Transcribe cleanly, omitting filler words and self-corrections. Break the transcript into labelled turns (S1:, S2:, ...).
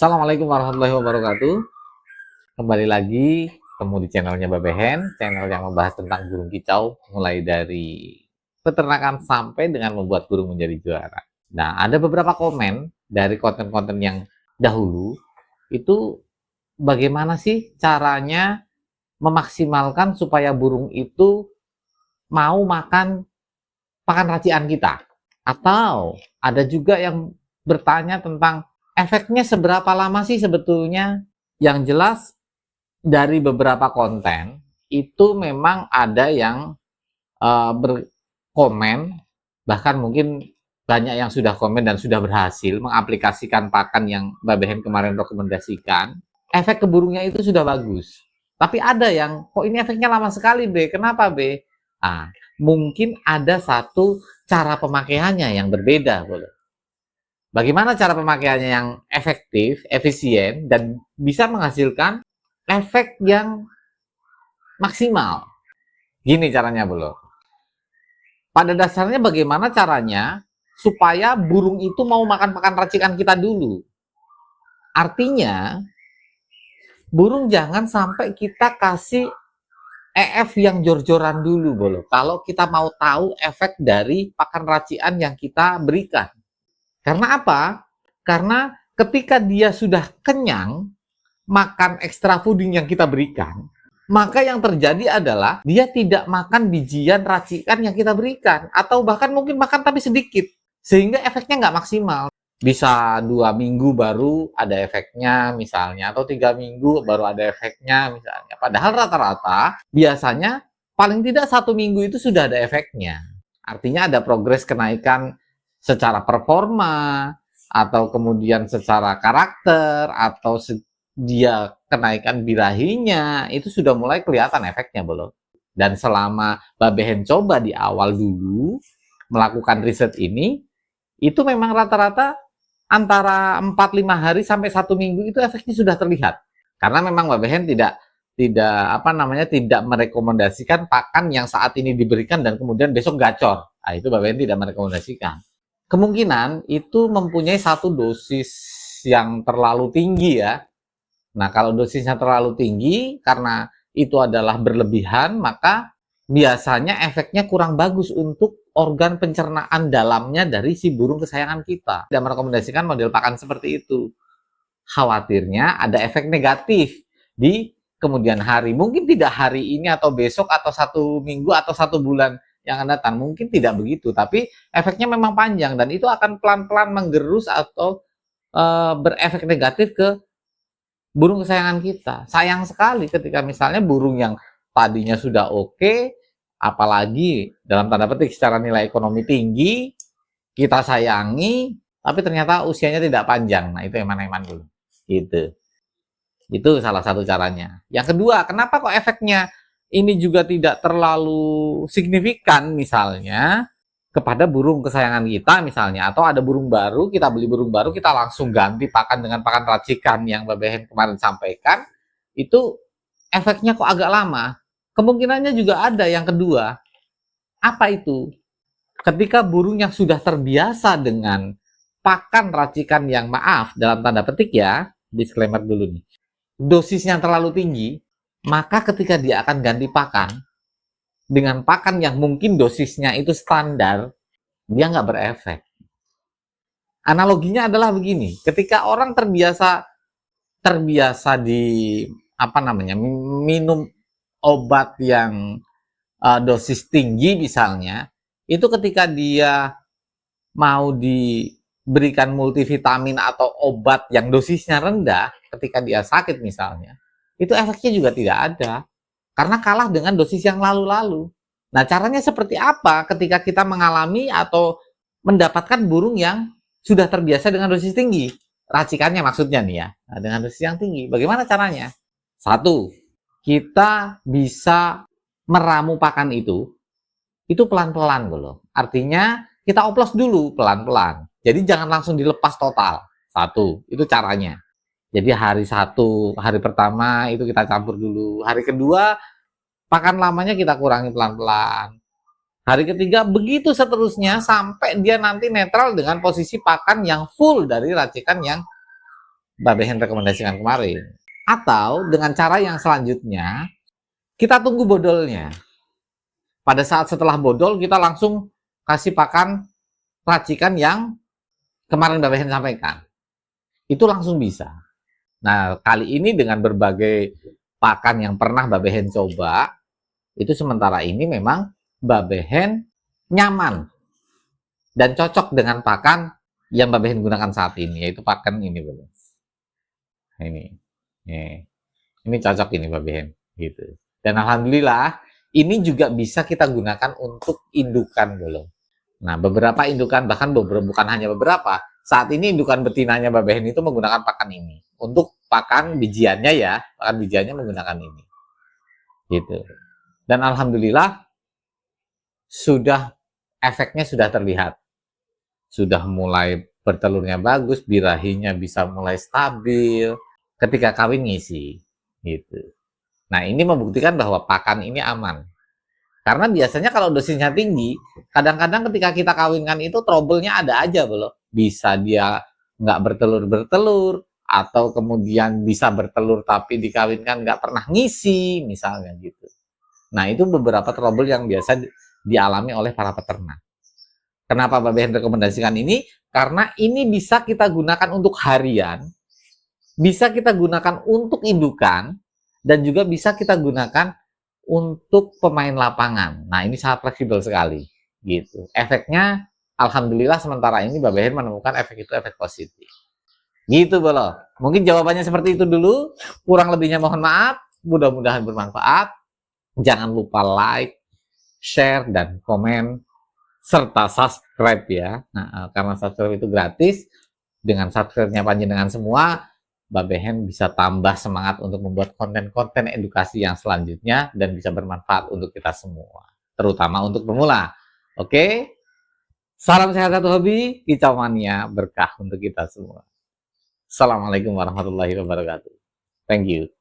S1: Assalamualaikum warahmatullahi wabarakatuh. Kembali lagi ketemu di channelnya Babehen, channel yang membahas tentang burung kicau, mulai dari peternakan sampai dengan membuat burung menjadi juara. Nah, ada beberapa komen dari konten-konten yang dahulu, itu bagaimana sih caranya memaksimalkan supaya burung itu mau makan pakan racikan kita? Atau ada juga yang bertanya tentang efeknya seberapa lama sih sebetulnya. Yang jelas dari beberapa konten itu memang ada yang berkomen, bahkan mungkin banyak yang sudah komen dan sudah berhasil mengaplikasikan pakan yang Mbak Behen kemarin rekomendasikan. Efek ke burungnya itu sudah bagus. Tapi ada yang, kok ini efeknya lama sekali, B? Kenapa, B? Ah, mungkin ada satu cara pemakaiannya yang berbeda, boleh. Bagaimana cara pemakaiannya yang efektif, efisien, dan bisa menghasilkan efek yang maksimal. Gini caranya, Bro. Pada dasarnya bagaimana caranya supaya burung itu mau makan pakan racikan kita dulu. Artinya, burung jangan sampai kita kasih EF yang jor-joran dulu, Bro. Kalau kita mau tahu efek dari pakan racikan yang kita berikan. Karena apa? Karena ketika dia sudah kenyang makan extra fooding yang kita berikan, maka yang terjadi adalah dia tidak makan bijian racikan yang kita berikan, atau bahkan mungkin makan tapi sedikit, sehingga efeknya nggak maksimal. Bisa 2 minggu baru ada efeknya misalnya, atau 3 minggu baru ada efeknya misalnya. Padahal rata-rata biasanya paling tidak 1 minggu itu sudah ada efeknya. Artinya ada progres kenaikan secara performa, atau kemudian secara karakter, atau dia kenaikan birahinya, itu sudah mulai kelihatan efeknya, belum. Dan selama Mbak Behen coba di awal dulu melakukan riset ini, itu memang rata-rata antara 4-5 hari sampai 1 minggu itu efeknya sudah terlihat. Karena memang Mbak Behen tidak merekomendasikan pakan yang saat ini diberikan dan kemudian besok gacor. Nah, itu Mbak Behen tidak merekomendasikan. Kemungkinan itu mempunyai satu dosis yang terlalu tinggi ya. Nah, kalau dosisnya terlalu tinggi karena itu adalah berlebihan, maka biasanya efeknya kurang bagus untuk organ pencernaan dalamnya dari si burung kesayangan kita. Tidak merekomendasikan model pakan seperti itu. Khawatirnya ada efek negatif di kemudian hari. Mungkin tidak hari ini atau besok atau 1 minggu atau 1 bulan yang akan datang. Mungkin tidak begitu, tapi efeknya memang panjang dan itu akan pelan-pelan menggerus atau berefek negatif ke burung kesayangan kita. Sayang sekali ketika misalnya burung yang tadinya sudah oke, apalagi dalam tanda petik secara nilai ekonomi tinggi, kita sayangi, tapi ternyata usianya tidak panjang. Nah, itu eman-eman dulu. Gitu. Itu salah satu caranya. Yang kedua, kenapa kok efeknya ini juga tidak terlalu signifikan misalnya kepada burung kesayangan kita misalnya, atau ada burung baru, kita beli burung baru, kita langsung ganti pakan dengan pakan racikan yang Mbak Behen kemarin sampaikan, itu efeknya kok agak lama. Kemungkinannya juga ada yang kedua. Apa itu? Ketika burung yang sudah terbiasa dengan pakan racikan yang, maaf dalam tanda petik ya, disclaimer dulu nih, dosisnya terlalu tinggi, maka ketika dia akan ganti pakan dengan pakan yang mungkin dosisnya itu standar, dia nggak berefek. Analoginya adalah begini, ketika orang terbiasa di minum obat yang dosis tinggi misalnya, itu ketika dia mau diberikan multivitamin atau obat yang dosisnya rendah, ketika dia sakit misalnya, itu efeknya juga tidak ada, karena kalah dengan dosis yang lalu-lalu. Nah, caranya seperti apa ketika kita mengalami atau mendapatkan burung yang sudah terbiasa dengan dosis tinggi? Racikannya maksudnya nih ya, nah, dengan dosis yang tinggi. Bagaimana caranya? Satu, kita bisa meramu pakan itu pelan-pelan loh. Artinya kita oplos dulu pelan-pelan. Jadi jangan langsung dilepas total. Satu, itu caranya. Jadi hari pertama itu kita campur dulu. Hari kedua, pakan lamanya kita kurangi pelan-pelan. Hari ketiga, begitu seterusnya sampai dia nanti netral dengan posisi pakan yang full dari racikan yang Mbak Behen rekomendasikan kemarin. Atau dengan cara yang selanjutnya, kita tunggu bodolnya. Pada saat setelah bodol, kita langsung kasih pakan racikan yang kemarin Mbak Behen sampaikan. Itu langsung bisa. Nah, kali ini dengan berbagai pakan yang pernah Mbak Behen coba, itu sementara ini memang Mbak Behen nyaman dan cocok dengan pakan yang Mbak Behen gunakan saat ini, yaitu pakan ini. Ini cocok ini Mbak Behen, gitu. Dan alhamdulillah, ini juga bisa kita gunakan untuk indukan dulu. Nah, beberapa indukan, bahkan bukan hanya beberapa, saat ini indukan betinanya Mbak Behen itu menggunakan pakan ini. Untuk pakan bijiannya ya, pakan bijiannya menggunakan ini. Gitu. Dan alhamdulillah, efeknya sudah terlihat. Sudah mulai bertelurnya bagus, birahinya bisa mulai stabil, ketika kawin ngisi. Gitu. Nah, ini membuktikan bahwa pakan ini aman. Karena biasanya kalau dosisnya tinggi, kadang-kadang ketika kita kawinkan itu trouble-nya ada aja belum. Bisa dia nggak bertelur-bertelur, atau kemudian bisa bertelur tapi dikawinkan nggak pernah ngisi, misalnya gitu. Nah, itu beberapa trouble yang biasa dialami oleh para peternak. Kenapa Mbak Behen rekomendasikan ini? Karena ini bisa kita gunakan untuk harian, bisa kita gunakan untuk indukan, dan juga bisa kita gunakan untuk pemain lapangan. Nah, ini sangat fleksibel sekali, gitu. Efeknya, alhamdulillah sementara ini Mbak Behen menemukan efek itu efek positif. Gitu, Bolo. Mungkin jawabannya seperti itu dulu. Kurang lebihnya mohon maaf. Mudah-mudahan bermanfaat. Jangan lupa like, share, dan komen, serta subscribe ya. Nah, karena subscribe itu gratis. Dengan subscribe-nya panjenengan semua, Mbak Behen bisa tambah semangat untuk membuat konten-konten edukasi yang selanjutnya dan bisa bermanfaat untuk kita semua, terutama untuk pemula. Oke? Salam sehat satu hobi, kicau mania berkah untuk kita semua. Assalamualaikum warahmatullahi wabarakatuh. Thank you.